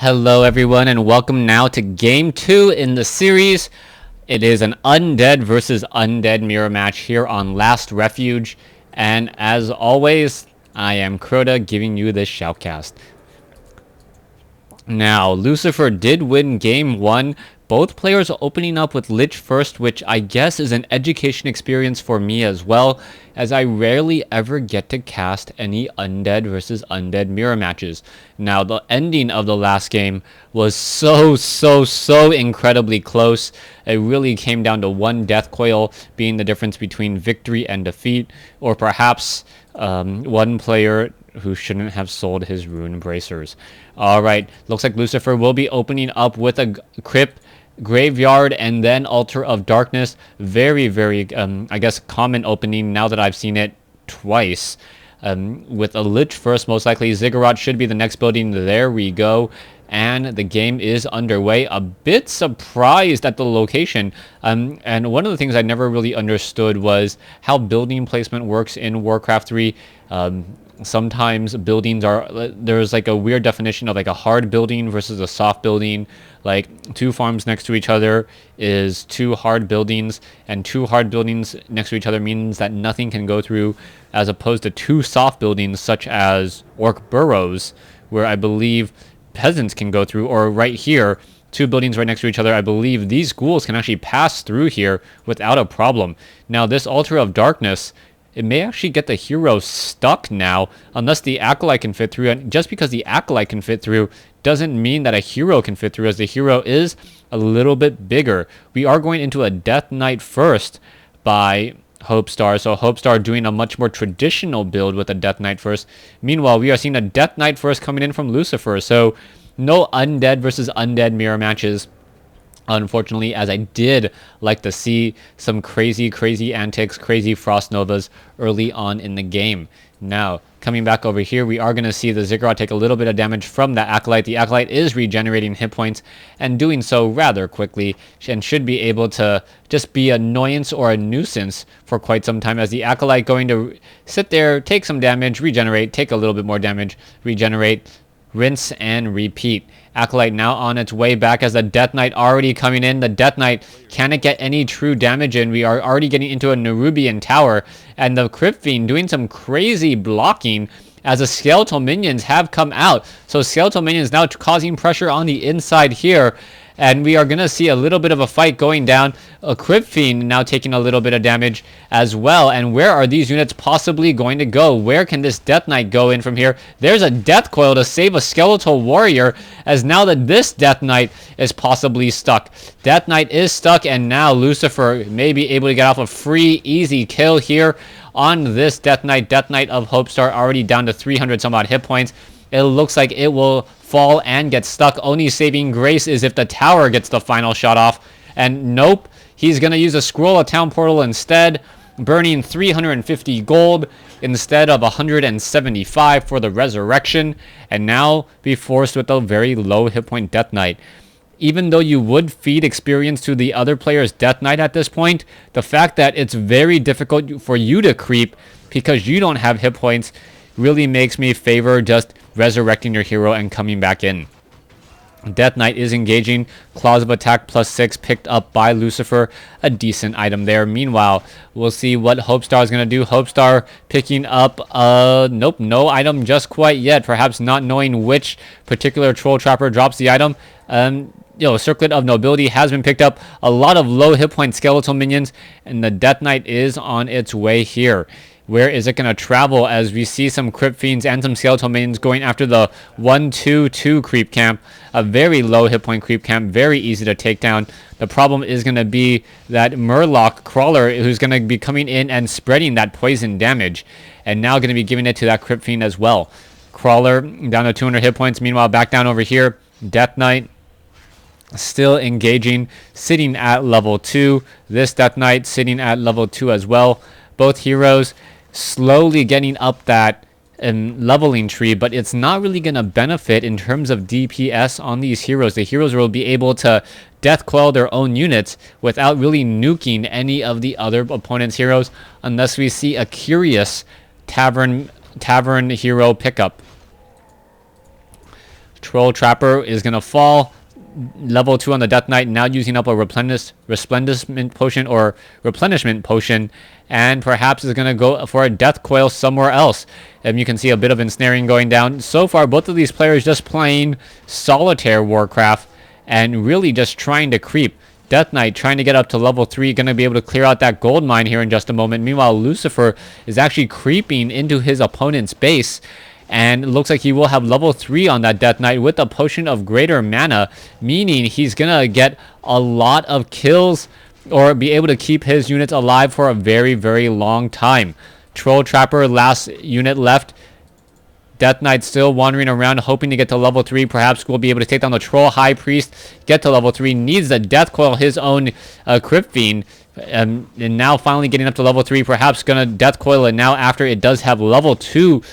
Hello everyone and welcome now to game 2 in the series. It is an Undead versus Undead mirror match here on Last Refuge. And as always, I am Crota giving you this shoutcast. Now, Lucifer did win game 1. Both players opening up with Lich first, which I guess is an education experience for me as well, as I rarely ever get to cast any Undead versus Undead mirror matches. Now, the ending of the last game was so incredibly close. It really came down to one death coil being the difference between victory and defeat, or perhaps one player who shouldn't have sold his rune bracers. Alright, looks like Lucifer will be opening up with a crypt, graveyard, and then altar of darkness. Very I guess common opening now that I've seen it twice. With a Lich first, most likely Ziggurat should be the next building. There we go. And the game is underway. A bit surprised at the location. And one of the things I never really understood was how building placement works in Warcraft 3. Sometimes buildings there's like a weird definition of like a hard building versus a soft building. Like two farms next to each other is two hard buildings, and two hard buildings next to each other means that nothing can go through, as opposed to two soft buildings such as orc burrows, where I believe peasants can go through, or right here, two buildings right next to each other, I believe these ghouls can actually pass through here without a problem. Now this altar of darkness, it may actually get the hero stuck now, unless the acolyte can fit through. And just because the acolyte can fit through doesn't mean that a hero can fit through, as the hero is a little bit bigger. We are going into a Death Knight first by Hopestar, so Hopestar doing a much more traditional build with a Death Knight first. Meanwhile, we are seeing a Death Knight first coming in from Lucifer, so no Undead versus Undead mirror matches, unfortunately, as I did like to see some crazy antics, crazy Frost Novas early on in the game. Now, coming back over here, we are going to see the Ziggurat take a little bit of damage from the Acolyte. The Acolyte is regenerating hit points and doing so rather quickly, and should be able to just be an annoyance or a nuisance for quite some time, as the Acolyte going to sit there, take some damage, regenerate, take a little bit more damage, regenerate, rinse and repeat. Acolyte now on its way back, as the Death Knight already coming in. The Death Knight cannot get any true damage in. We are already getting into a Nerubian tower, and the Crypt Fiend doing some crazy blocking as the skeletal minions have come out. So skeletal minions now causing pressure on the inside here, and we are going to see a little bit of a fight going down. A Crypt Fiend now taking a little bit of damage as well. And where are these units possibly going to go? Where can this Death Knight go in from here? There's a Death Coil to save a Skeletal Warrior, as now that this Death Knight is possibly stuck. Death Knight is stuck, and now Lucifer may be able to get off a free, easy kill here on this Death Knight. Death Knight of Hopestar already down to 300 some odd hit points. It looks like it will fall and get stuck. Only saving grace is if the tower gets the final shot off. And nope, he's going to use a Scroll of Town Portal instead, burning 350 gold instead of 175 for the resurrection, and now be forced with a very low hit point Death Knight. Even though you would feed experience to the other player's Death Knight at this point, the fact that it's very difficult for you to creep because you don't have hit points really makes me favor just resurrecting your hero and coming back in. Death Knight is engaging. Claws of Attack +6 picked up by Lucifer. A decent item there. Meanwhile, we'll see what Hopestar is going to do. Hopestar picking up, nope, no item just quite yet. Perhaps not knowing which particular Troll Trapper drops the item. Circlet of Nobility has been picked up. A lot of low hit point skeletal minions, and the Death Knight is on its way here. Where is it going to travel, as we see some Crypt Fiends and some Skeletal Minions going after the 1-2-2 creep camp. A very low hit point creep camp, very easy to take down. The problem is going to be that Murloc Crawler, who's going to be coming in and spreading that poison damage, and now going to be giving it to that Crypt Fiend as well. Crawler down to 200 hit points. Meanwhile, back down over here, Death Knight still engaging, sitting at level 2. This Death Knight sitting at level 2 as well. Both heroes slowly getting up that leveling tree, but it's not really going to benefit in terms of DPS on these heroes. The heroes will be able to death coil their own units without really nuking any of the other opponent's heroes, unless we see a curious tavern hero pickup. Troll Trapper is going to fall. Level 2 on the Death Knight, now using up a replenishment potion, and perhaps is going to go for a Death Coil somewhere else. And you can see a bit of ensnaring going down. So far, both of these players just playing solitaire Warcraft and really just trying to creep. Death Knight trying to get up to level 3, going to be able to clear out that gold mine here in just a moment. Meanwhile, Lucifer is actually creeping into his opponent's base. And it looks like he will have level 3 on that Death Knight with a potion of greater mana, meaning he's going to get a lot of kills or be able to keep his units alive for a very, very long time. Troll Trapper, last unit left. Death Knight still wandering around, hoping to get to level 3. Perhaps we'll be able to take down the Troll High Priest, get to level 3. Needs the Death Coil, his own Crypt Fiend. And now finally getting up to level 3. Perhaps going to Death Coil it now after it does have level 2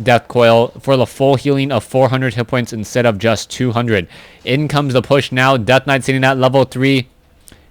Death Coil for the full healing of 400 hit points instead of just 200. In comes the push now. Death Knight sitting at level 3.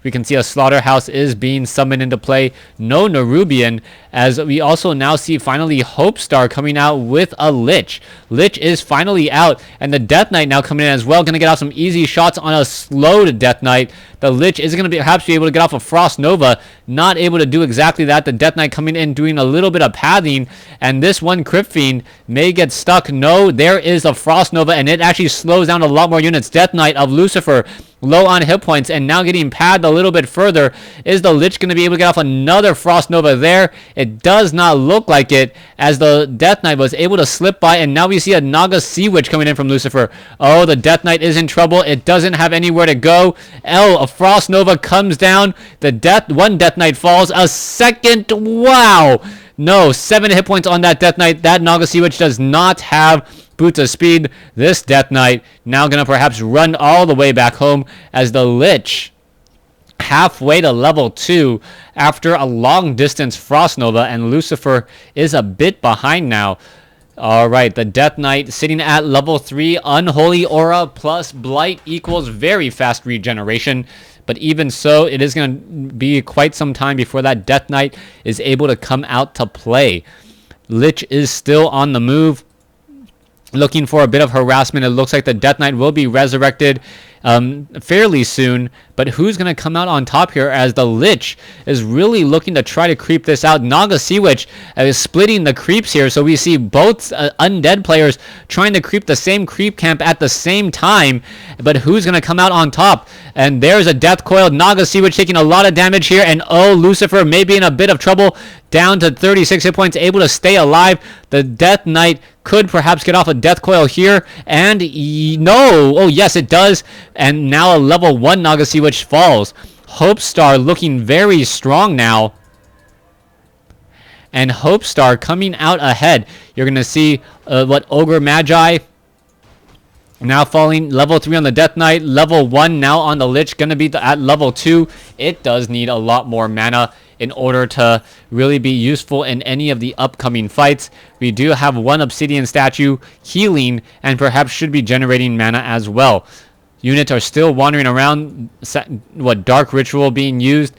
We can see a Slaughterhouse is being summoned into play. No Nerubian, as we also now see finally Hopestar coming out with a Lich. Lich is finally out, and the Death Knight now coming in as well. Going to get off some easy shots on a slowed Death Knight. The Lich is going to perhaps be able to get off a Frost Nova. Not able to do exactly that. The Death Knight coming in doing a little bit of pathing, and this one Crypt Fiend may get stuck. No, there is a Frost Nova, and it actually slows down a lot more units. Death Knight of Lucifer low on hit points and now getting padded a little bit further. Is the Lich going to be able to get off another Frost Nova there? It does not look like it, as the Death Knight was able to slip by, and now we see a Naga Sea Witch coming in from Lucifer. Oh, the Death Knight is in trouble. It doesn't have anywhere to go. A Frost Nova comes down. One Death Knight falls. A second. Wow. No, 7 hit points on that Death Knight. That Naga Sea Witch does not have boots of speed. This Death Knight now going to perhaps run all the way back home, as the Lich halfway to level 2 after a long distance Frost Nova, and Lucifer is a bit behind now. Alright, the Death Knight sitting at level 3. Unholy Aura plus Blight equals very fast regeneration. But even so, it is going to be quite some time before that Death Knight is able to come out to play. Lich is still on the move, looking for a bit of harassment. It looks like the Death Knight will be resurrected fairly soon, but who's going to come out on top here, as the Lich is really looking to try to creep this out. Naga Sea Witch is splitting the creeps here, so we see both Undead players trying to creep the same creep camp at the same time, but who's going to come out on top? And there's a Death Coil. Naga Sea Witch taking a lot of damage here, and oh, Lucifer may be in a bit of trouble, down to 36 hit points, able to stay alive. The Death Knight could perhaps get off a Death Coil here, and no, oh yes it does, and now a level 1 Naga Sea Witch falls. Hopestar looking very strong now, and Hopestar coming out ahead. You're going to see Ogre Magi now falling. Level 3 on the Death Knight, level 1 now on the Lich, going to be at level 2. It does need a lot more mana in order to really be useful in any of the upcoming fights. We do have one Obsidian statue healing and perhaps should be generating mana as well. Units are still wandering around. Dark Ritual being used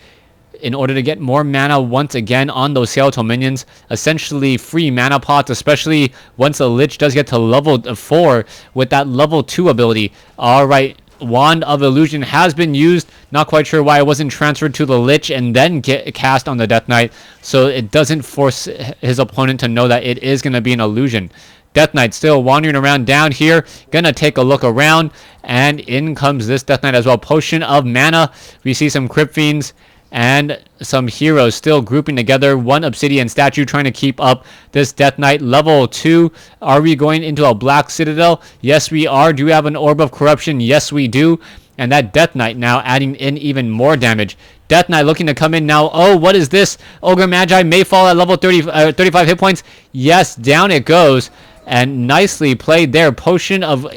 in order to get more mana once again on those skeletal minions. Essentially free mana pots, especially once the Lich does get to level 4 with that level 2 ability. Alright, Wand of Illusion has been used. Not quite sure why it wasn't transferred to the Lich and then get cast on the Death Knight, so it doesn't force his opponent to know that it is going to be an illusion. Death Knight still wandering around down here. Gonna take a look around, and in comes this Death Knight as well. Potion of Mana. We see some Crypt Fiends and some heroes still grouping together. One Obsidian statue trying to keep up this Death Knight. Level 2. Are we going into a Black Citadel? Yes, we are. Do we have an Orb of Corruption? Yes, we do. And that Death Knight now adding in even more damage. Death Knight looking to come in now. Oh, what is this? Ogre Magi may fall at level 35 hit points. Yes, down it goes. And nicely played there. Potion of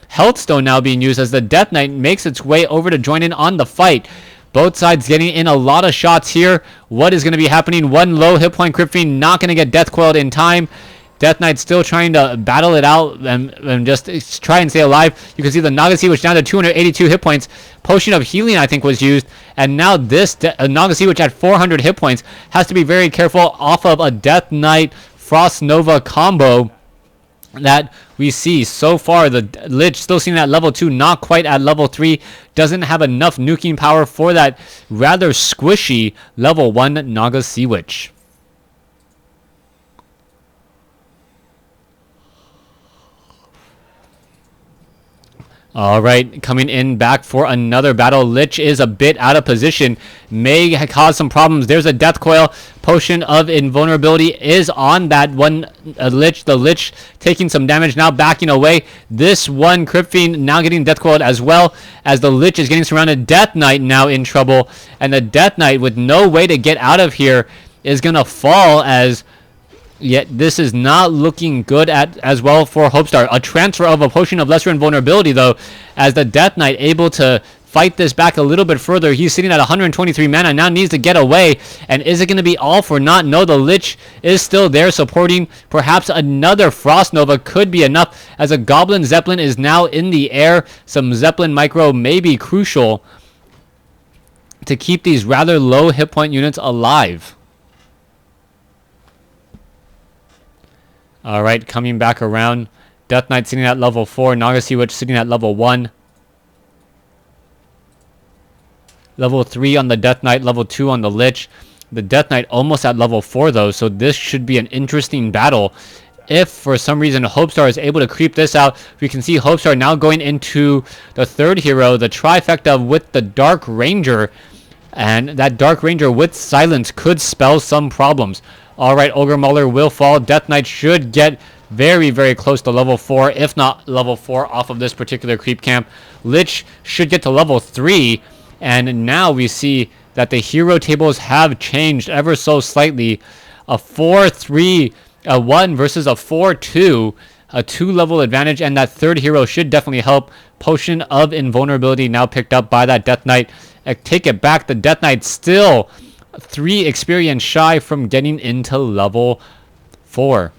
Healthstone now being used as the Death Knight makes its way over to join in on the fight. Both sides getting in a lot of shots here. What is going to be happening? One low hit point Crypt Fiend not going to get Death Coiled in time. Death Knight still trying to battle it out and just try and stay alive. You can see the Naga Sea Witch down to 282 hit points. Potion of Healing, I think, was used. And now this Naga Sea Witch at 400 hit points has to be very careful off of a Death Knight Frost Nova combo. that we see so far. The Lich still seen at level 2, not quite at level 3, doesn't have enough nuking power for that rather squishy level 1 Naga Sea Witch. Alright, coming in back for another battle. Lich is a bit out of position. May cause some problems. There's a Death Coil. Potion of Invulnerability is on that one Lich. The Lich taking some damage, now backing away. This one Crypt Fiend now getting Death Coiled as well, as the Lich is getting surrounded. Death Knight now in trouble. And the Death Knight, with no way to get out of here, is going to fall, as... Yet this is not looking good as well for Hopestar. A transfer of a Potion of Lesser Invulnerability, though, as the Death Knight able to fight this back a little bit further. He's sitting at 123 mana, now needs to get away. And is it going to be all for naught? No, the Lich is still there supporting. Perhaps another Frost Nova could be enough, as a Goblin Zeppelin is now in the air. Some Zeppelin Micro may be crucial to keep these rather low hit point units alive. Alright, coming back around. Death Knight sitting at level 4. Naga Sea Witch sitting at level 1. Level 3 on the Death Knight. Level 2 on the Lich. The Death Knight almost at level 4 though, so this should be an interesting battle. If for some reason Hopestar is able to creep this out, we can see Hopestar now going into the third hero, the trifecta with the Dark Ranger. And that Dark Ranger with Silence could spell some problems. Alright, Ogre Mauler will fall. Death Knight should get very, very close to level 4, if not level 4 off of this particular creep camp. Lich should get to level 3, and now we see that the hero tables have changed ever so slightly. A 4-3, a 1 versus a 4-2, a 2-level advantage, and that third hero should definitely help. Potion of Invulnerability now picked up by that Death Knight. Take it back, the Death Knight still 3 experience shy from getting into level 4.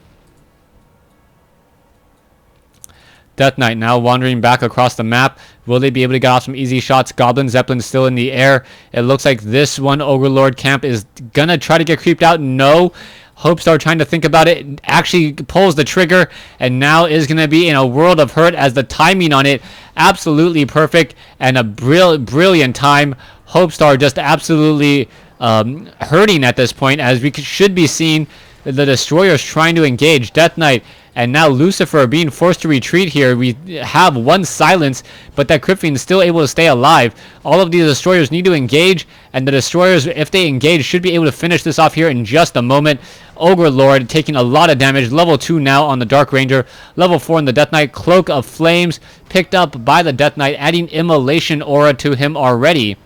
Death Knight now wandering back across the map. Will they be able to get off some easy shots? Goblin Zeppelin still in the air. It looks like this one Ogre Lord camp is gonna try to get creeped out. No. Hopestar trying to think about it, actually pulls the trigger, and now is going to be in a world of hurt, as the timing on it absolutely perfect, and a brilliant time. Hopestar just absolutely hurting at this point, as we should be seeing the destroyers trying to engage. Death Knight and now Lucifer being forced to retreat here. We have one silence, but that Crypt Fiend is still able to stay alive. All of these destroyers need to engage, and the destroyers, if they engage, should be able to finish this off here in just a moment. Ogre Lord taking a lot of damage. Level 2 now on the Dark Ranger. Level 4 on the Death Knight. Cloak of Flames picked up by the Death Knight, adding Immolation Aura to him already,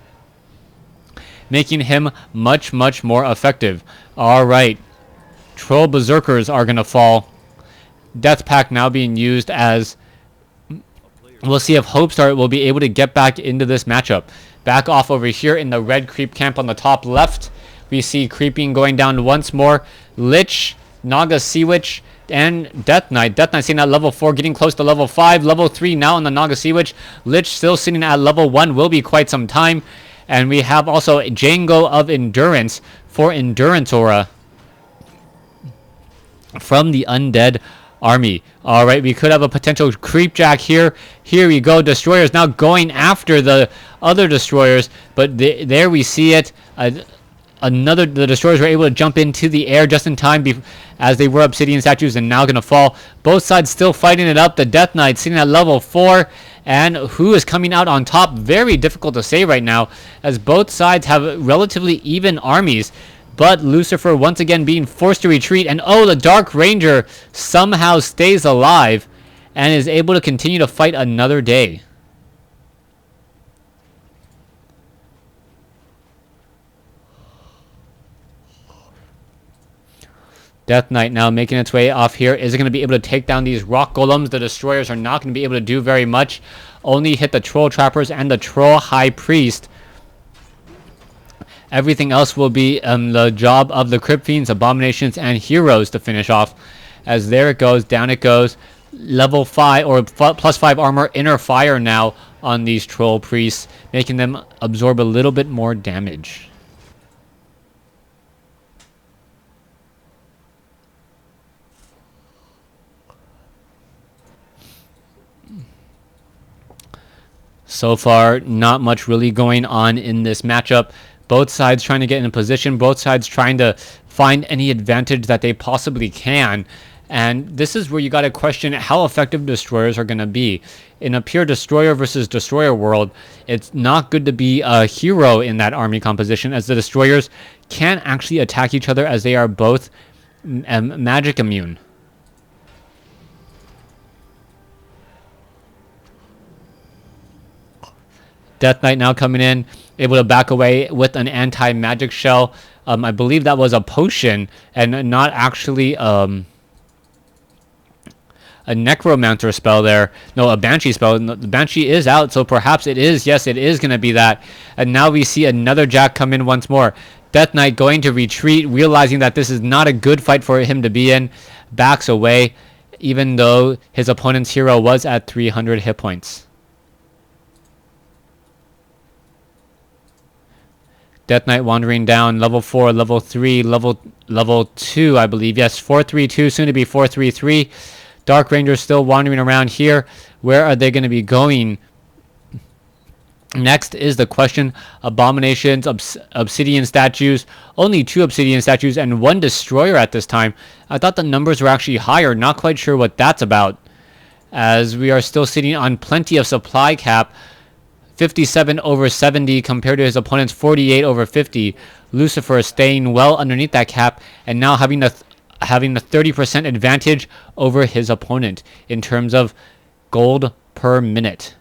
making him much, much more effective. Alright. Troll Berserkers are going to fall. Death Pack now being used, as we'll see if Hopestar will be able to get back into this matchup. Back off over here in the red creep camp on the top left. We see creeping going down once more. Lich, Naga Sea Witch, and Death Knight. Death Knight sitting at level 4, getting close to level 5. Level 3 now on the Naga Sea Witch. Lich still sitting at level 1, will be quite some time. And we have also Django of Endurance for Endurance Aura from the Undead army. Alright, we could have a potential creepjack here. Here we go. Destroyers now going after the other destroyers, but there we see it. The destroyers were able to jump into the air just in time as they were obsidian statues, and now going to fall. Both sides still fighting it up. The Death Knight sitting at level 4, and who is coming out on top? Very difficult to say right now, as both sides have relatively even armies. But Lucifer once again being forced to retreat, and oh, the Dark Ranger somehow stays alive and is able to continue to fight another day. Death Knight now making its way off here. Is it going to be able to take down these rock golems? The destroyers are not going to be able to do very much. Only hit the troll trappers and the troll high priest. Everything else will be the job of the Crypt Fiends, Abominations, and Heroes to finish off. As there it goes, down it goes. Level 5 or plus 5 armor, inner fire now on these troll priests, making them absorb a little bit more damage. So far, not much really going on in this matchup. Both sides trying to get in a position, both sides trying to find any advantage that they possibly can. And this is where you got to question how effective destroyers are going to be. In a pure destroyer versus destroyer world, it's not good to be a hero in that army composition, as the destroyers can actually attack each other, as they are both magic immune. Death Knight now coming in, able to back away with an anti-magic shell. I believe that was a potion and not actually a necromancer spell there. No, a banshee spell. The banshee is out, so perhaps it is. Yes, it is going to be that. And now we see another Jack come in once more. Death Knight going to retreat, realizing that this is not a good fight for him to be in. Backs away, even though his opponent's hero was at 300 hit points. Death Knight wandering down, level 4, level 3, level 2, I believe. Yes, 4-3-2, soon to be 4-3-3. Dark Rangers still wandering around here. Where are they going to be going? Next is the question. Abominations, obsidian statues. Only 2 obsidian statues and 1 destroyer at this time. I thought the numbers were actually higher. Not quite sure what that's about, as we are still sitting on plenty of supply cap. 57 over 70 compared to his opponent's 48 over 50. Lucifer staying well underneath that cap and now having the 30% advantage over his opponent in terms of gold per minute.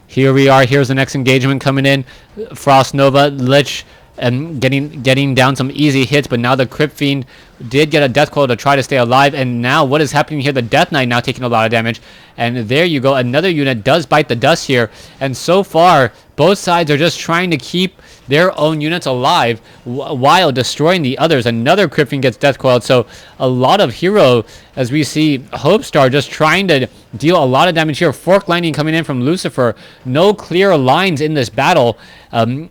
Here we are. Here's the next engagement coming in. Frost Nova, Lich, and getting down some easy hits, but now the Crypt Fiend did get a Death Coil to try to stay alive, and now what is happening here? The Death Knight now taking a lot of damage, and there you go. Another unit does bite the dust here, and so far, both sides are just trying to keep their own units alive while destroying the others. Another Crypt Fiend gets Death Coiled, so a lot of hero, as we see Hopestar just trying to deal a lot of damage here. Fork Lightning coming in from Lucifer. No clear lines in this battle.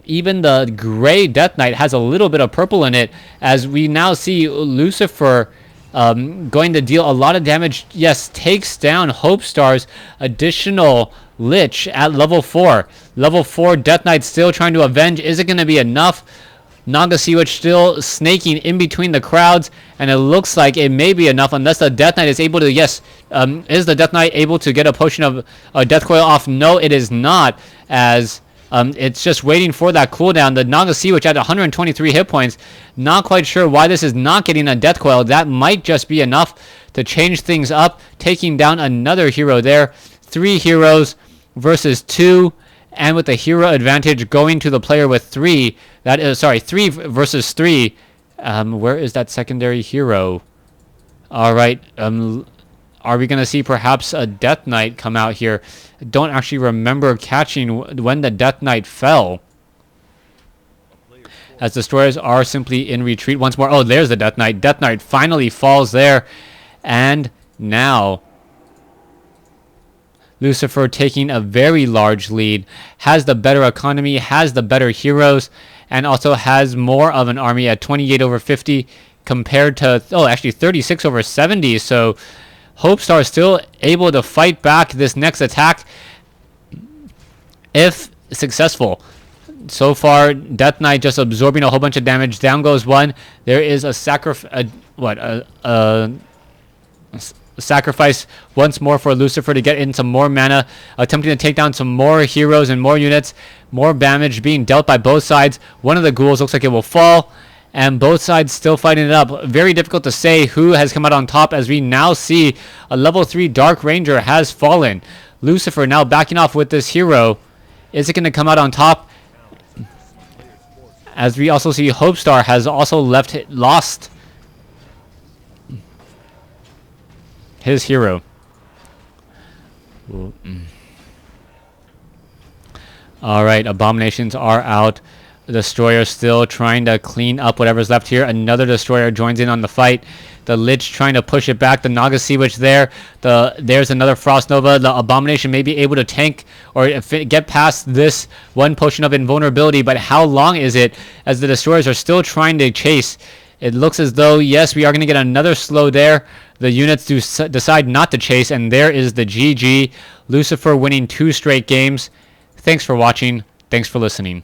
Even the gray Death Knight has a little bit of purple in it, as we now see Lucifer going to deal a lot of damage. Yes, takes down Hopestar's additional Lich at level 4. Level 4 Death Knight still trying to avenge. Is it going to be enough? Naga Sea Witch still snaking in between the crowds, and it looks like it may be enough unless the Death Knight is able to, yes, is the Death Knight able to get a potion of Death Coil off? No, it is not, as it's just waiting for that cooldown. The Naga Sea Witch at 123 hit points. Not quite sure why this is not getting a Death Coil. That might just be enough to change things up, taking down another hero there. 3 heroes versus 2. And with the hero advantage going to the player with 3, that is, sorry, 3 versus 3. Where is that secondary hero? All right. Are we going to see perhaps a Death Knight come out here? I don't actually remember catching when the Death Knight fell, as destroyers are simply in retreat once more. Oh, there's the Death Knight. Death Knight finally falls there. And now Lucifer taking a very large lead, has the better economy, has the better heroes, and also has more of an army at 28 over 50 compared to, actually 36 over 70. So Hopestar still able to fight back this next attack if successful. So far, Death Knight just absorbing a whole bunch of damage. Down goes 1. There is a sacrifice once more for Lucifer to get in some more mana, attempting to take down some more heroes and more units. More damage being dealt by both sides. One of the ghouls looks like it will fall, and both sides still fighting it up. Very difficult to say who has come out on top, as we now see a level 3 Dark Ranger has fallen. Lucifer now backing off with this hero. Is it going to come out on top? As we also see Hopestar has also lost his hero. Alright, Abominations are out. The Destroyer still trying to clean up whatever's left here. Another Destroyer joins in on the fight. The Lich trying to push it back. The Naga Sea Witch there. There's another Frost Nova. The Abomination may be able to tank or get past this 1 potion of invulnerability, but how long is it, as the Destroyers are still trying to chase? It looks as though, yes, we are going to get another slow there. The units do decide not to chase, and there is the GG. Lucifer winning 2 straight games. Thanks for watching. Thanks for listening.